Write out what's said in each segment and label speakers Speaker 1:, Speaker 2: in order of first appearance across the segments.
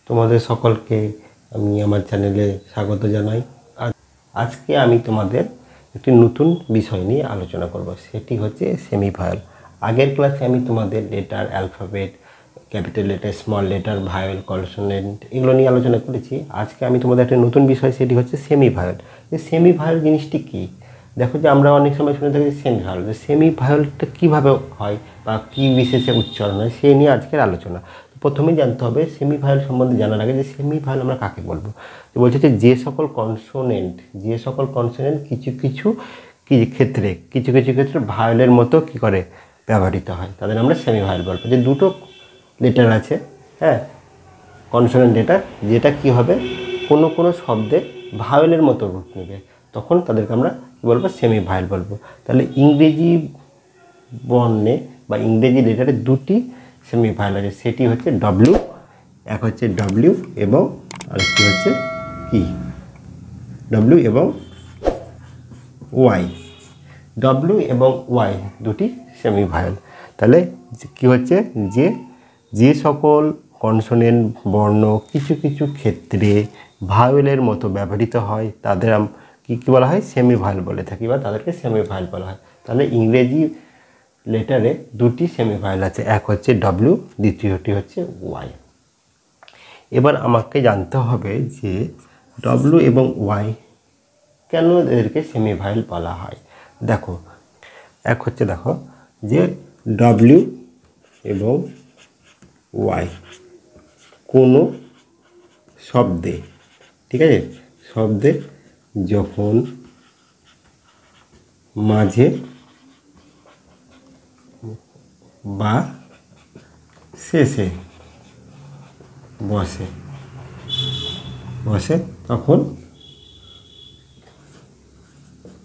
Speaker 1: তোমাদের সকলকে আমি আমার চ্যানেলে স্বাগত জানাই। আজকে আমি তোমাদের একটি নতুন বিষয় নিয়ে আলোচনা করব, সেটি হচ্ছে সেমিভায়েল। আগের ক্লাসে আমি তোমাদের letter, alphabet, capital letter, small letter, vowel, consonant এগুলো নিয়ে আলোচনা করেছি। আজকে আমি তোমাদের একটা নতুন বিষয়, সেটি হচ্ছে সেমিভায়েল। এই সেমিভায়েল জিনিসটি কী? দেখো যে আমরা অনেক সময় শুনে থাকি সেমিভায়েল, যে সেমিভায়েলটা কীভাবে হয় বা কী বিশেষে উচ্চারণ হয় সেই নিয়ে আজকের আলোচনা। প্রথমেই জানতে হবে সেমিভায়েল সম্বন্ধে জানার আগে যে সেমিভায়েল আমরা কাকে বলবো। বলছে যে সকল কনসোনেন্ট কিছু কিছু ক্ষেত্রে ভায়োলের মতো কী করে ব্যবহৃত হয়, তাদের আমরা সেমিভায়েল বলবো। যে দুটো লেটার আছে, হ্যাঁ, কনসোনেন্ট লেটার, যেটা কী হবে কোনো শব্দে ভায়োলের মতো রূপ নেবে, তখন তাদেরকে আমরা কী বলবো, সেমিভায়েল বলবো। তাহলে ইংরেজি বর্ণে বা ইংরেজি লেটারে দুটি সেমিভায়েল আছে, সেটি হচ্ছে ডব্লিউ, এক হচ্ছে ডব্লিউ এবং আরেকটি হচ্ছে কি, ডব্লিউ এবং ওয়াই। ডব্লিউ এবং ওয়াই দুটি সেমিভায়েল। তাহলে কি হচ্ছে, যে সকল কনসোনেন্ট বর্ণ কিছু কিছু ক্ষেত্রে ভায়োলের মতো ব্যবহৃত হয় তাদের কী বলা হয়, সেমিভায়েল বলে থাকি, বা তাদেরকে সেমিভায়েল বলা হয়। তাহলে ইংরেজি লেটারে দুটি সেমিভায়েল আছে, এক হচ্ছে ডব্লিউ, দ্বিতীয়টি হচ্ছে ওয়াই। এবার আমাকে জানতে হবে যে ডব্লিউ এবং ওয়াই কেন এদেরকে সেমিভায়েল বলা হয়। দেখো, এক হচ্ছে দেখো যে ডব্লিউ এবং ওয়াই কোনো শব্দে, ঠিক আছে, শব্দে যখন মাঝে বা শেষে বসে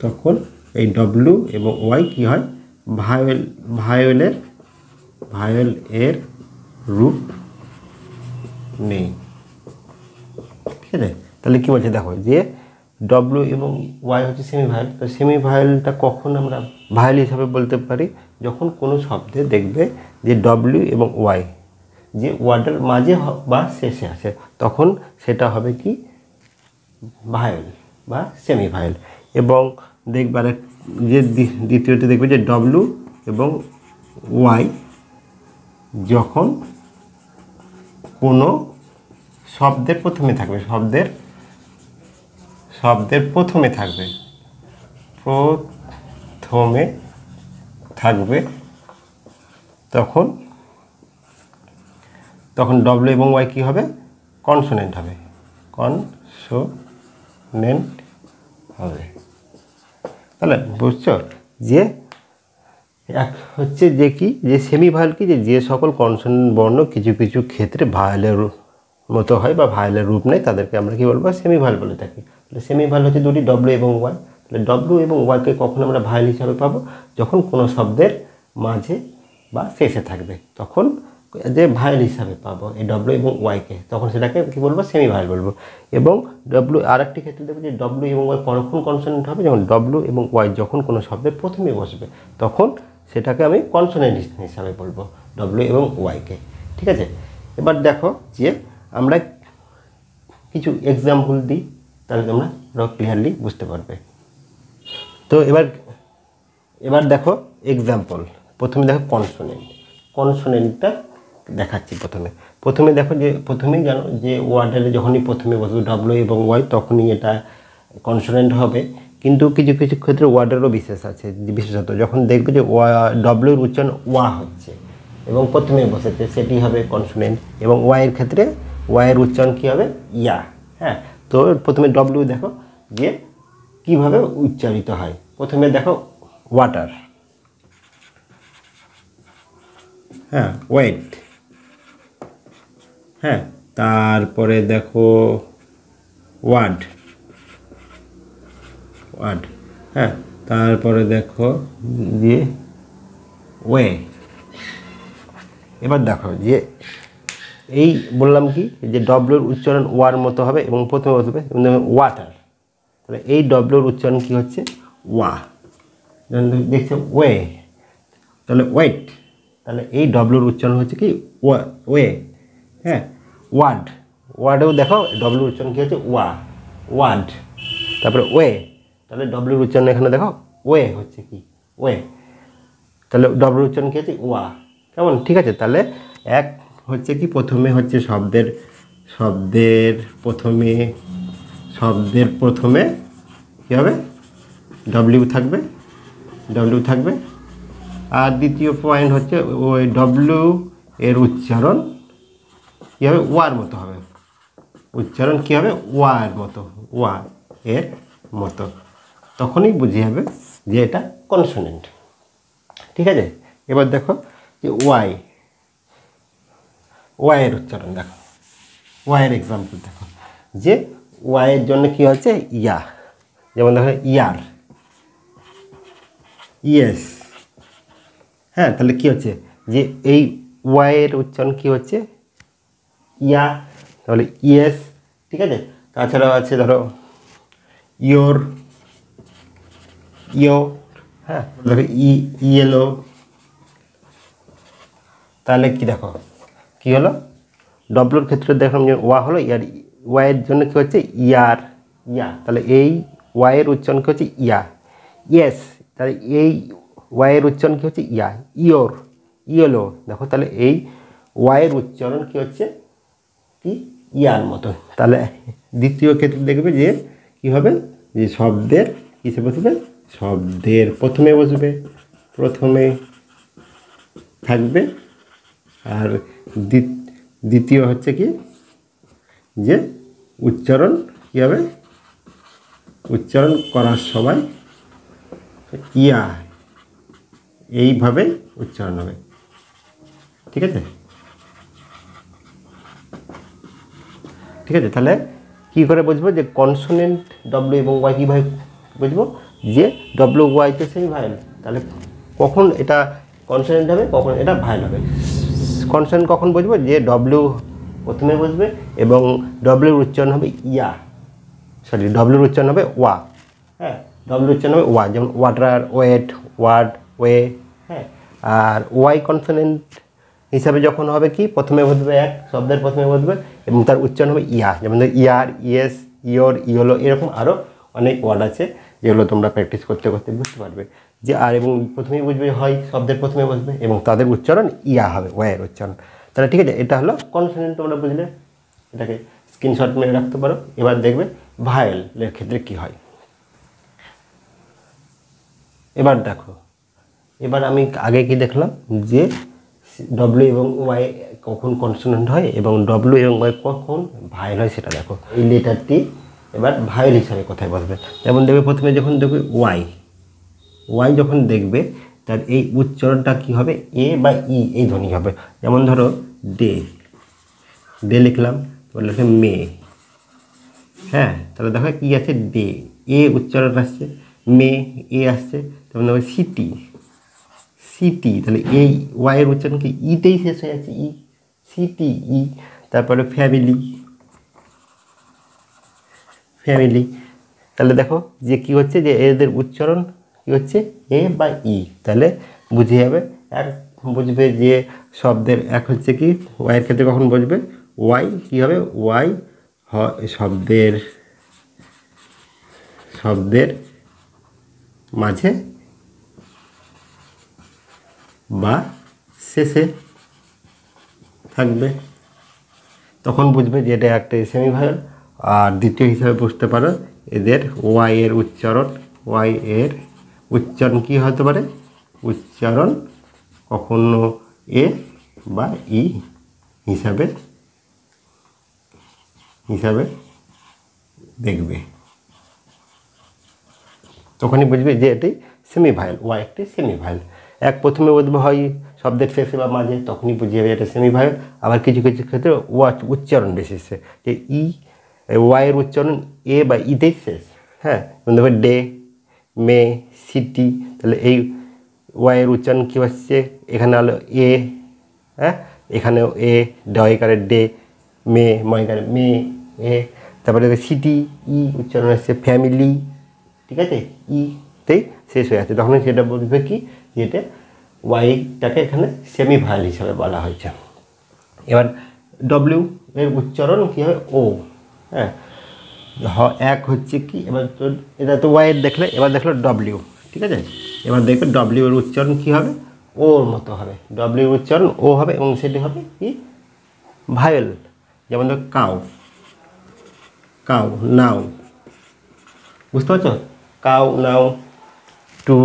Speaker 1: তখন এই ডব্লিউ এবং ওয়াই কী হয়, ভায়োলের রূপ নেই, ঠিক আছে। তাহলে কী বলছে, দেখো যে ডব্লিউ এবং ওয়াই হচ্ছে সেমিভায়েল। তো সেমিভায়েলটা কখন আমরা ভায়েল হিসাবে বলতে পারি, যখন কোনো শব্দে দেখবে যে ডব্লিউ এবং ওয়াই যে ওয়ার্ডের মাঝে বা শেষে আছে, তখন সেটা হবে কি, ভায়েল বা সেমিভায়েল। এবং দেখবে যে দ্বিতীয়টি দেখবে যে ডব্লিউ এবং ওয়াই যখন কোনো শব্দের প্রথমে থাকবে, শব্দের প্রথমে থাকবে তখন ডব্লিউ এবং ওয়াই কী হবে, কনসোনেন্ট হবে। তাহলে বুঝছো যে এক হচ্ছে যে কি, যে সেমিভায়েল কি, যে সকল কনসোনেন্ট বর্ণ কিছু কিছু ক্ষেত্রে ভায়োলের মতো হয় বা ভায়োলের রূপ নেয়, তাদেরকে আমরা কি বলবো, সেমিভায়েল বলে থাকি। তাহলে সেমিভায়েল হচ্ছে দুটি, ডব্লিউ এবং ওয়াই। তাহলে ডব্লিউ এবং ওয়াইকে কখন আমরা ভায়েল হিসাবে পাবো, যখন কোনো শব্দের মাঝে বা শেষে থাকবে, তখন যে ভায়েল হিসাবে পাবো এই ডব্লিউ এবং ওয়াইকে, তখন সেটাকে কী বলবো, সেমিভায়েল বলবো। এবং ডব্লিউ আরেকটি ক্ষেত্রে দেখবে যে ডব্লিউ এবং ওয়াই কখন কনসোনেন্ট হবে, যখন ডব্লিউ এবং ওয়াই যখন কোনো শব্দের প্রথমে বসবে, তখন সেটাকে আমি কনসোনেন্ট হিসাবে বলবো, ডব্লিউ এবং ওয়াইকে, ঠিক আছে। এবার দেখো যে আমরা কিছু এক্সাম্পল দিই, তাহলে তোমরা আরও ক্লিয়ারলি বুঝতে পারবে। তো এবার দেখো এক্সাম্পল। প্রথমে দেখো কনসোনেন্টটা দেখাচ্ছি। প্রথমে দেখো যে প্রথমেই জানো যে ওয়ার্ডের যখনই প্রথমে বসবে ডব্লিউ এবং ওয়াই, তখনই এটা কনসোনেন্ট হবে। কিন্তু কিছু কিছু ক্ষেত্রে ওয়ার্ডেরও বিশেষত যখন দেখবে যে ডব্লিউর উচ্চারণ ওয়া হচ্ছে এবং প্রথমে বসেছে, সেটি হবে কনসোনেন্ট। এবং ওয়াইয়ের ক্ষেত্রে ওয়াইয়ের উচ্চারণ কী হবে, ইয়া, হ্যাঁ। তো প্রথমে ডব্লিউ দেখো যে কীভাবে উচ্চারিত হয়। প্রথমে দেখো ওয়াটার, হ্যাঁ, ওয়েট, হ্যাঁ। তারপরে দেখো ওয়ার্ড, হ্যাঁ। তারপরে দেখো যে ওয়ে। এবার দেখো যে এই বললাম কি, যে ডব্লিউর উচ্চারণ ওয়ার মতো হবে এবং প্রথমে বসবে ওয়াটার। তাহলে এই ডব্লিউর উচ্চারণ কি হচ্ছে, ওয়া। দেখছে ওয়ে, তাহলে ওয়েট। তাহলে এই ডব্লিউর উচ্চারণ হচ্ছে কি, ওয়ে, হ্যাঁ। ওয়ার্ডেও দেখো ডব্লিউ উচ্চারণ কী হচ্ছে ওয়া, ওয়ার্ড। তারপরে ওয়ে, তাহলে ডব্লিউর উচ্চারণ এখানে দেখো ওয়ে হচ্ছে কি ওয়ে, তাহলে ডব্লিউর উচ্চারণ কী হচ্ছে ওয়া। কেমন? ঠিক আছে। তাহলে এক হচ্ছে কি প্রথমে হচ্ছে শব্দের প্রথমে কী হবে ডব্লিউ থাকবে। আর দ্বিতীয় পয়েন্ট হচ্ছে ওই ডব্লিউ এর উচ্চারণ কী হবে ওয়ার মতো হবে, উচ্চারণ কী হবে ওয়া এর মতো, তখনই বুঝে যাবে যে এটা কনসোনেন্ট। ঠিক আছে। এবার দেখো যে ওয়াইয়ের উচ্চারণ দেখো, ওয়াইয়ের এক্সাম্পল দেখো যে ওয়াইয়ের জন্য কী হচ্ছে ইয়া, যেমন দেখো ইয়ার, ইয়েস। হ্যাঁ, তাহলে কী হচ্ছে যে এই ওয়াইয়ের উচ্চারণ কী হচ্ছে ইয়া, তাহলে ইয়েস। ঠিক আছে। তাছাড়াও আছে ধরো ইয়োর, হ্যাঁ দেখো ইয়েলো, তাহলে কি দেখো কি হলো ডব্লুর ক্ষেত্রে দেখলাম যে ওয়া হলো ইয়ার, ওয়াইয়ের জন্য কী হচ্ছে ইয়া, তাহলে এই ওয়াইয়ের উচ্চারণ কী হচ্ছে ইয়া। ইয়েস, তাহলে এই ওয়াইয়ের উচ্চারণ কী হচ্ছে ইয়া। ইয়েলো দেখো, তাহলে এই ওয়াইয়ের উচ্চারণ কী হচ্ছে কি ইয়ার মতো। তাহলে দ্বিতীয় ক্ষেত্রে দেখবে যে কী হবে যে শব্দের কিসে বসবে, শব্দের প্রথমে থাকবে। আর দ্বিতীয় হচ্ছে কি যে উচ্চারণ কী হবে, উচ্চারণ করার সময় ইয়া এইভাবে উচ্চারণ হবে। ঠিক আছে। তাহলে কী করে বুঝবো যে কনসোনেন্ট ডব্লিউ এবং ওয়াই কীভাবে বুঝবো যে ডব্লিউ ওয়াইতে সেমি ভায়েল, তাহলে কখন এটা কনসোনেন্ট হবে কখন এটা ভায়েল হবে। কনসোনেন্ট কখন বুঝবো যে ডব্লিউ প্রথমে বসবে এবং ডব্লিউর উচ্চারণ হবে ইয়া, ডব্লিউর উচ্চারণ হবে ওয়া। হ্যাঁ, ডব্লিউর উচ্চারণ হবে ওয়া, যেমন ওয়াটার, ওয়েট, ওয়ার্ড, ওয়ে। হ্যাঁ, আর ওয়াই কনসোনেন্ট হিসাবে যখন হবে কি প্রথমে বসবে এক শব্দের প্রথমে বসবে এবং তার উচ্চারণ হবে ইয়া, যেমন ইয়ার, ইয়েস, ইয়োর, ইয়োলো, এরকম আরও অনেক ওয়ার্ড আছে যেগুলো তোমরা প্র্যাকটিস করতে বুঝতে পারবে যে আর এবং প্রথমেই বুঝবে হয় শব্দের প্রথমে বসবে এবং তাদের উচ্চারণ ইয়া হবে, ওয়ের উচ্চারণ। তাহলে ঠিক আছে, এটা হলো কনসোনেন্ট। তোমরা বুঝলে, এটাকে স্ক্রিনশট মেরে রাখতে পারো। এবার দেখবে ভায়েলের ক্ষেত্রে কি হয়। এবার দেখো, এবার আমি আগে কি দেখলাম যে ডব্লিউ এবং ওয়াই কখন কনসোনেন্ট হয় এবং ডব্লিউ এবং ওয়াই কখন ভায়েল হয় সেটা দেখো। এই লেটারটি এবার ভায়েল হিসাবে কোথায় বসবে, যেমন দেখবে প্রথমে যখন দেখবে ওয়াই যখন দেখবে তার এই উচ্চারণটা কি হবে এ বা ই এই ধ্বনি হবে। যেমন ধরো ডে লিখলাম, তাহলে লিখে মে। হ্যাঁ, তাহলে দেখো কি আছে ডে, এ উচ্চারণ আসছে, মে এ আসছে। তেমন দেখো সিটি, তাহলে এই ওয়াইয়ের উচ্চারণ কি ইতেই শেষ হয়ে যাচ্ছে, সিটি। তারপরে ফ্যামিলি, তাহলে দেখো যে কি হচ্ছে যে এদের উচ্চারণ কি হচ্ছে এ বা ই। তাহলে বুঝে যাবে, এক বুঝবে যে শব্দের এক হচ্ছে কি ওয়াইয়ের ক্ষেত্রে কখন বুঝবে ওয়াই কী হবে, ওয়াই শব্দের মাঝে বা শেষে থাকবে, তখন বুঝবে যে এটা একটা সেমি ভায়েল। আর দ্বিতীয় হিসাবে বুঝতে পারো এদের ওয়াই এর উচ্চারণ কী হতে পারে, উচ্চারণ কখনো এ বা ই হিসাবে দেখবে, তখনই বুঝবে যে এটি সেমি ভায়েল, ওয়াই একটি সেমি ভায়েল। এক প্রথমে বুঝবে হয় শব্দের শেষে বা মাঝে, তখনই বুঝে যাবে এটা সেমি ভায়েল। আবার কিছু ক্ষেত্রে উচ্চারণ বেশিসে যে ওয়াইয়ের উচ্চারণ এ বা ইতেই শেষ। হ্যাঁ, দেখবে ডে, মে, সিটি, তাহলে এই ওয়াইয়ের উচ্চারণ কী হচ্ছে এখানে হলো এ, হ্যাঁ এখানেও এ, ডয়কারে ডে, মে ময়কারে মে, এ। তারপরে সিটি উচ্চারণ আসছে, ফ্যামিলি, ঠিক আছে ইতেই শেষ হয়ে যাচ্ছে, তখন সেটা বলবে কি যেটা ওয়াইটাকে এখানে সেমি ভায়েল হিসাবে বলা হয়েছে। এবার ডব্লিউ এর উচ্চারণ কী হবে ও। হ্যাঁ, এক হচ্ছে কি, এবার এটা তো ওয়াই দেখলে, এবার দেখলো ডব্লিউ, ঠিক আছে। এবার দেখবে ডব্লিউ এর উচ্চারণ কী হবে, ওর মতো হবে। ডব্লিউ এর উচ্চারণ ও হবে এবং সেটি হবে কি ভায়েল। যেমন ধর কাউ, কাউ, নাও, বুঝতে পারছো, কাউ, নাও, টু।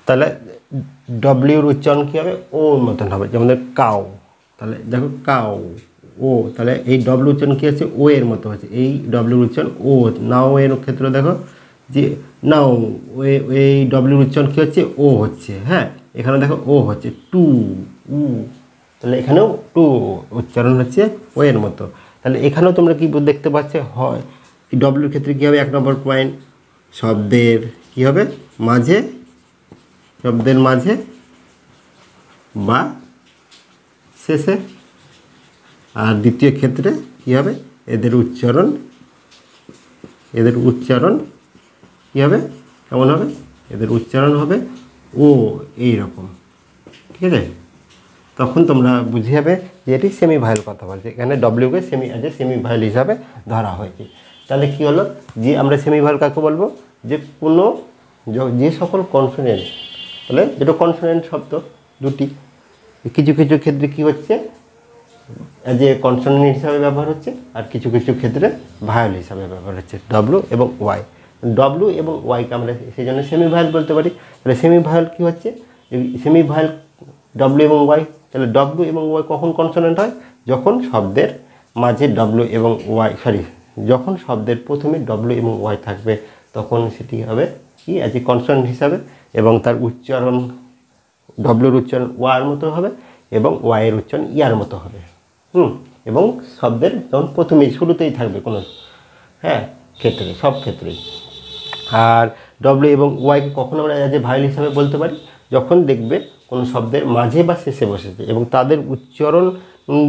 Speaker 1: তাহলে ডব্লিউর উচ্চারণ কী হবে, ওর মতন হবে। যেমন ধর কাউ, তাহলে দেখো কাউ, ও, তাহলে এই ডব্লিউ উচ্চারণ কী আছে, ও এর মতো আছে। এই ডব্লিউর উচ্চারণ ও। নাও এর ক্ষেত্রে দেখো যে নাও, এই ডব্লিউর উচ্চারণ কী হচ্ছে, ও হচ্ছে। হ্যাঁ, এখানে দেখো ও হচ্ছে, টু, উ, তাহলে এখানেও টু উচ্চারণ হচ্ছে ও এর মতো। তাহলে এখানেও তোমরা কি দেখতে পাচ্ছ, হয় ডব্লিউর ক্ষেত্রে কী হবে, 1 নম্বর পয়েন্ট, শব্দের কী হবে মাঝে, শব্দের মাঝে বা শেষে। আর দ্বিতীয় ক্ষেত্রে কী হবে, এদের উচ্চারণ কী হবে, কেমন হবে, এদের উচ্চারণ হবে ও এই রকম, ঠিক আছে। তখন তোমরা বুঝে যাবে যে এটি সেমি ভায়েল কথা বলছে। এখানে ডব্লিউকে সেমি ভায়েল হিসাবে ধরা হয়েছে। তাহলে কি হলো, যে আমরা সেমি ভায়েল কাকে বলবো, যে কোনো যে সকল কনসোনেন্ট, তাহলে যেটা কনসোনেন্ট শব্দ দুটি, কিছু কিছু ক্ষেত্রে কী হচ্ছে, যে কনসোনেন্ট হিসাবে ব্যবহার হচ্ছে, আর কিছু কিছু ক্ষেত্রে ভায়েল হিসাবে ব্যবহার হচ্ছে, ডব্লু এবং ওয়াই। ডব্লু এবং ওয়াইকে আমরা সেই জন্য সেমি ভায়েল বলতে পারি। তাহলে সেমি ভায়েল কী হচ্ছে, সেমি ভায়েল ডব্লু এবং ওয়াই। তাহলে ডব্লু এবং ওয়াই কখন কনসোনেন্ট হয়, যখন শব্দের মাঝে ডব্লু এবং ওয়াই, যখন শব্দের প্রথমে ডব্লু এবং ওয়াই থাকবে, তখন সেটি হবে কি অ্যাজ এ কনসোনেন্ট হিসাবে, এবং তার উচ্চারণ ডব্লুর উচ্চারণ ওয়ার মতো হবে এবং ওয়াইয়ের উচ্চারণ ইয়ার মতো হবে। এবং শব্দের যখন প্রথমেই শুরুতেই থাকবে কোনো ক্ষেত্রে, সব ক্ষেত্রেই। আর ডব্লিউ এবং ওয়াইকে কখন আমরা অ্যাজ এ ভায়েল হিসাবে বলতে পারি, যখন দেখবে কোনো শব্দের মাঝে বা শেষে বসেছে এবং তাদের উচ্চারণ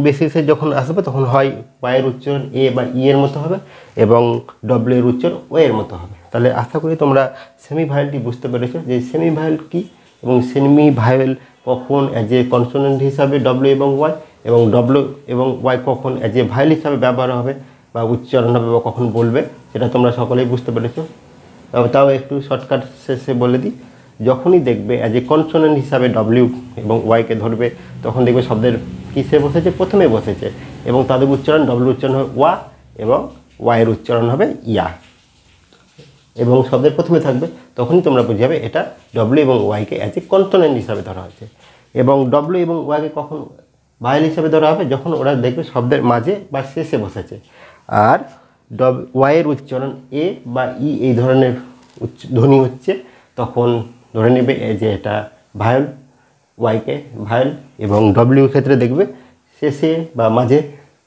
Speaker 1: বেসিসে যখন আসবে, তখন হয় ওয়াইয়ের উচ্চারণ এ বা ই এর মতো হবে এবং ডব্লিউ এর উচ্চারণ ও এর মতো হবে। তাহলে আশা করি তোমরা সেমি ভায়েলটি বুঝতে পেরেছো যে সেমি ভায়েল কী, এবং সেমি ভায়েল কখন অ্যাজ এ কনসোনেন্ট হিসাবে ডব্লিউ এবং ওয়াই, এবং ডব্লিউ এবং ওয়াই কখন অ্যাজ এ ভায়েল হিসাবে ব্যবহার হবে বা উচ্চারণ হবে বা কখন বলবে, সেটা তোমরা সকলেই বুঝতে পেরেছো। তাও একটু শর্টকাট শেষে বলে দিই, যখনই দেখবে অ্যাজ এ কনসোনেন্ট হিসাবে ডব্লিউ এবং ওয়াইকে ধরবে, তখন দেখবে শব্দের কিসে বসেছে, প্রথমে বসেছে, এবং তাদের উচ্চারণ ডব্লিউ উচ্চারণ হবে ওয়া এবং ওয়াইয়ের উচ্চারণ হবে ইয়া, এবং শব্দের প্রথমে থাকবে, তখনই তোমরা বুঝে যাবে এটা ডব্লিউ এবং ওয়াইকে অ্যাজ এ কনসোনেন্ট হিসাবে ধরা হয়েছে। এবং ডব্লিউ এবং ওয়াইকে কখন ভায়েল হিসাবে ধরা হবে, যখন ওরা দেখবে শব্দের মাঝে বা শেষে বসেছে। আর ওয়াইয়ের উচ্চারণ এ বা ই এই ধরনের ধ্বনি হচ্ছে, তখন ধরে নেবে যে এটা ভায়েল, ওয়াইকে ভায়েল, এবং ডব্লিউ ক্ষেত্রে দেখবে শেষে বা মাঝে,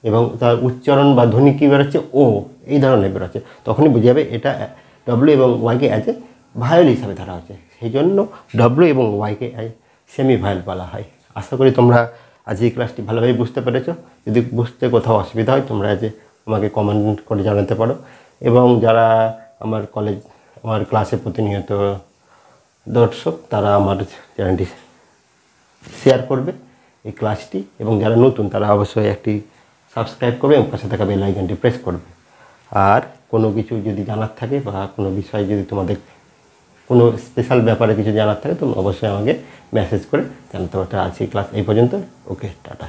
Speaker 1: এবং তার উচ্চারণ বা ধ্বনি কী বেরোচ্ছে, ও এই ধরনের বেরোচ্ছে, তখনই বুঝে যাবে এটা ডব্লিউ এবং ওয়াইকে অ্যাজ এ ভায়েল হিসাবে ধরা হচ্ছে। সেই জন্য ডব্লিউ এবং ওয়াইকে সেমি ভায়েল বলা হয়। আশা করি তোমরা আজ এই ক্লাসটি ভালোভাবে বুঝতে পেরেছো। যদি বুঝতে কোথাও অসুবিধা হয়, তোমরা আমাকে কমেন্ট করে জানাতে পারো, এবং যারা আমার ক্লাসে প্রতিনিয়ত দর্শক, তারা আমার চ্যানেলটি শেয়ার করবে এই ক্লাসটি, এবং যারা নতুন তারা অবশ্যই একটি সাবস্ক্রাইব করবে এবং পাশে থাকা বেল আইকনটি প্রেস করবে। আর কোনো কিছু যদি জানার থাকে বা কোনো বিষয়ে যদি তোমাদের কোনো স্পেশাল ব্যাপারে কিছু জানার থাকে, তোমরা অবশ্যই আমাকে মেসেজ করে জানাতে পারো। আজকে ক্লাস এই পর্যন্ত। ওকে, টাটা।